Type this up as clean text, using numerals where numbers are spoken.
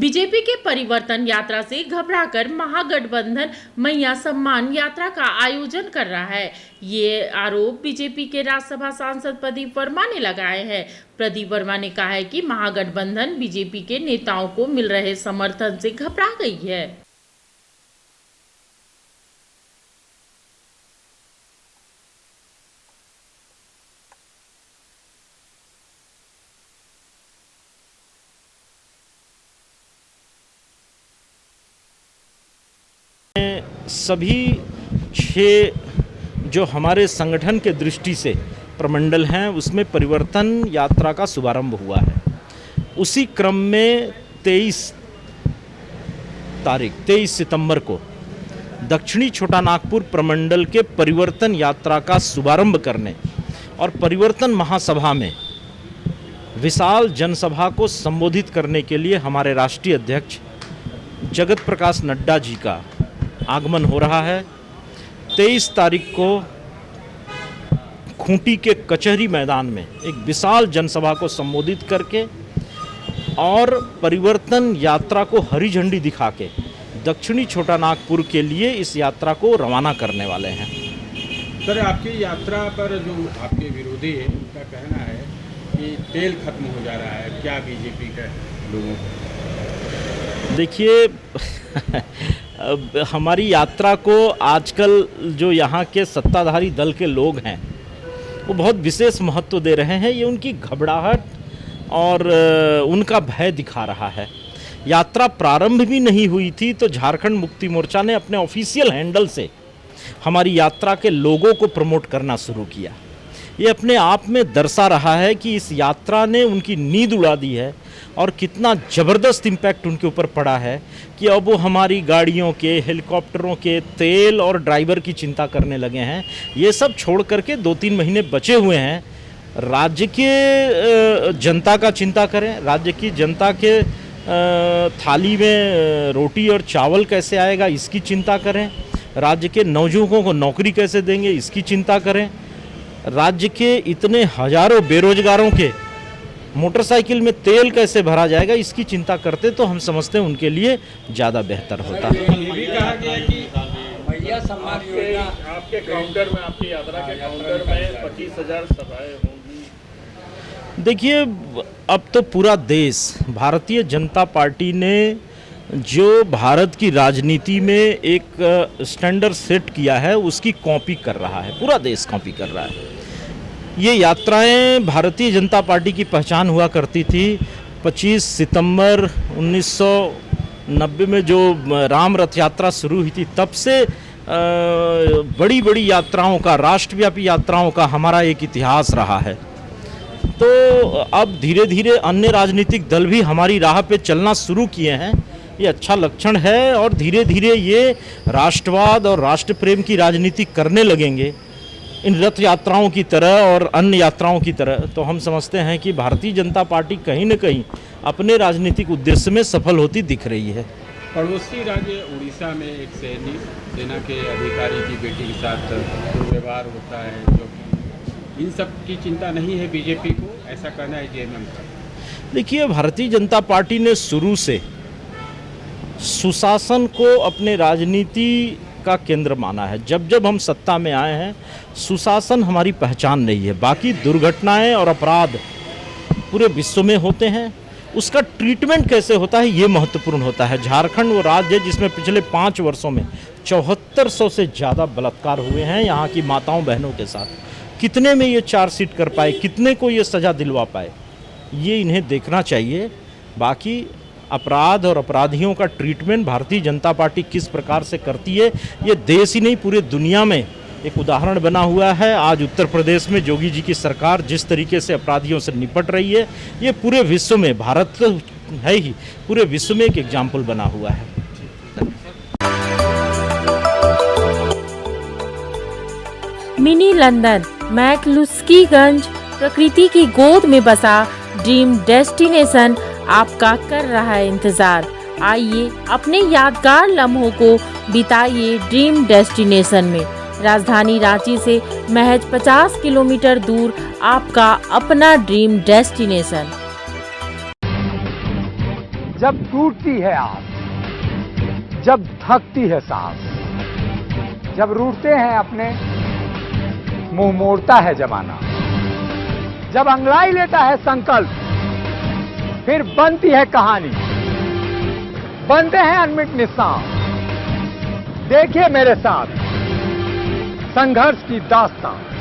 BJP के परिवर्तन यात्रा से घबराकर महागठबंधन मैया सम्मान यात्रा का आयोजन कर रहा है। ये आरोप बीजेपी के राज्यसभा सांसद प्रदीप वर्मा ने लगाए हैं। प्रदीप वर्मा ने कहा है कि महागठबंधन बीजेपी के नेताओं को मिल रहे समर्थन से घबरा गई है। सभी 6 जो हमारे संगठन के दृष्टि से प्रमंडल हैं उसमें परिवर्तन यात्रा का शुभारंभ हुआ है। उसी क्रम में 23 सितंबर को दक्षिणी छोटा नागपुर प्रमंडल के परिवर्तन यात्रा का शुभारंभ करने और परिवर्तन महासभा में विशाल जनसभा को संबोधित करने के लिए हमारे राष्ट्रीय अध्यक्ष जगत प्रकाश नड्डा जी का आगमन हो रहा है। 23 तारीख को खूंटी के कचहरी मैदान में एक विशाल जनसभा को संबोधित करके और परिवर्तन यात्रा को हरी झंडी दिखा के दक्षिणी छोटा नागपुर के लिए इस यात्रा को रवाना करने वाले हैं। सर, आपकी यात्रा पर जो आपके विरोधी हैं उनका कहना है कि तेल खत्म हो जा रहा है, क्या बीजेपी के लोगों को? देखिए हमारी यात्रा को आजकल जो यहाँ के सत्ताधारी दल के लोग हैं वो बहुत विशेष महत्व दे रहे हैं। ये उनकी घबराहट और उनका भय दिखा रहा है। यात्रा प्रारंभ भी नहीं हुई थी तो झारखंड मुक्ति मोर्चा ने अपने ऑफिशियल हैंडल से हमारी यात्रा के लोगों को प्रमोट करना शुरू किया। ये अपने आप में दर्शा रहा है कि इस यात्रा ने उनकी नींद उड़ा दी है और कितना ज़बरदस्त इम्पैक्ट उनके ऊपर पड़ा है कि अब वो हमारी गाड़ियों के, हेलीकॉप्टरों के, तेल और ड्राइवर की चिंता करने लगे हैं। ये सब छोड़ करके 2-3 महीने बचे हुए हैं, राज्य के जनता का चिंता करें। राज्य की जनता के थाली में रोटी और चावल कैसे आएगा इसकी चिंता करें। राज्य के नौजुवानों को नौकरी कैसे देंगे इसकी चिंता करें। राज्य के इतने हजारों बेरोजगारों के मोटरसाइकिल में तेल कैसे भरा जाएगा इसकी चिंता करते तो हम समझते हैं उनके लिए ज़्यादा बेहतर होता है। ये भी कहा गया कि मैया सम्मान योजना आपके काउंटर में, आपकी यात्रा के काउंटर में 25,000 सभाएं होंगी। देखिए, अब तो पूरा देश भारतीय जनता पार्टी ने जो भारत की राजनीति में एक स्टैंडर्ड सेट किया है उसकी कॉपी कर रहा है। पूरा देश कॉपी कर रहा है। ये यात्राएं भारतीय जनता पार्टी की पहचान हुआ करती थी। 25 सितंबर 1990 में जो राम रथ यात्रा शुरू हुई थी तब से बड़ी बड़ी यात्राओं का, राष्ट्रव्यापी यात्राओं का हमारा एक इतिहास रहा है। तो अब धीरे धीरे अन्य राजनीतिक दल भी हमारी राह पे चलना शुरू किए हैं। ये अच्छा लक्षण है और धीरे धीरे ये राष्ट्रवाद और राष्ट्र प्रेम की राजनीति करने लगेंगे इन रथ यात्राओं की तरह और अन्य यात्राओं की तरह। तो हम समझते हैं कि भारतीय जनता पार्टी कहीं न कहीं अपने राजनीतिक उद्देश्य में सफल होती दिख रही है। पड़ोसी राज्य उड़ीसा में एक सेना के अधिकारी की बेटी के साथ दुर्व्यवहार होता है, जो इन सब की चिंता नहीं है बीजेपी को, ऐसा कहना है जेएमएम का। देखिए, भारतीय जनता पार्टी ने शुरू से सुशासन को अपने राजनीति का केंद्र माना है। जब जब हम सत्ता में आए हैं सुशासन हमारी पहचान नहीं है। बाकी दुर्घटनाएं और अपराध पूरे विश्व में होते हैं, उसका ट्रीटमेंट कैसे होता है ये महत्वपूर्ण होता है। झारखंड वो राज्य है जिसमें पिछले 5 वर्षों में 7400 से ज़्यादा बलात्कार हुए हैं यहाँ की माताओं बहनों के साथ। कितने में ये चार्जशीट कर पाए, कितने को ये सज़ा दिलवा पाए, ये इन्हें देखना चाहिए। बाकी अपराध और अपराधियों का ट्रीटमेंट भारतीय जनता पार्टी किस प्रकार से करती है ये देश ही नहीं पूरे दुनिया में एक उदाहरण बना हुआ है। आज उत्तर प्रदेश में योगी जी की सरकार जिस तरीके से अपराधियों से निपट रही है ये पूरे विश्व में, भारत तो है ही, पूरे विश्व में एक एग्जाम्पल बना हुआ है। मिनी लंदन मैक्लुस्कीगंज प्रकृति की गोद में बसा ड्रीम डेस्टिनेशन आपका कर रहा है इंतजार। आइए अपने यादगार लम्हों को बिताइए ड्रीम डेस्टिनेशन में। राजधानी रांची से महज 50 किलोमीटर दूर आपका अपना ड्रीम डेस्टिनेशन। जब टूटती है आस, जब थकती है सांस, जब रूठते हैं अपने, मुंह मोड़ता है जमाना, जब अंगड़ाई लेता है संकल्प, फिर बनती है कहानी, बनते हैं अनमिट निशान। देखिए मेरे साथ संघर्ष की दास्तां।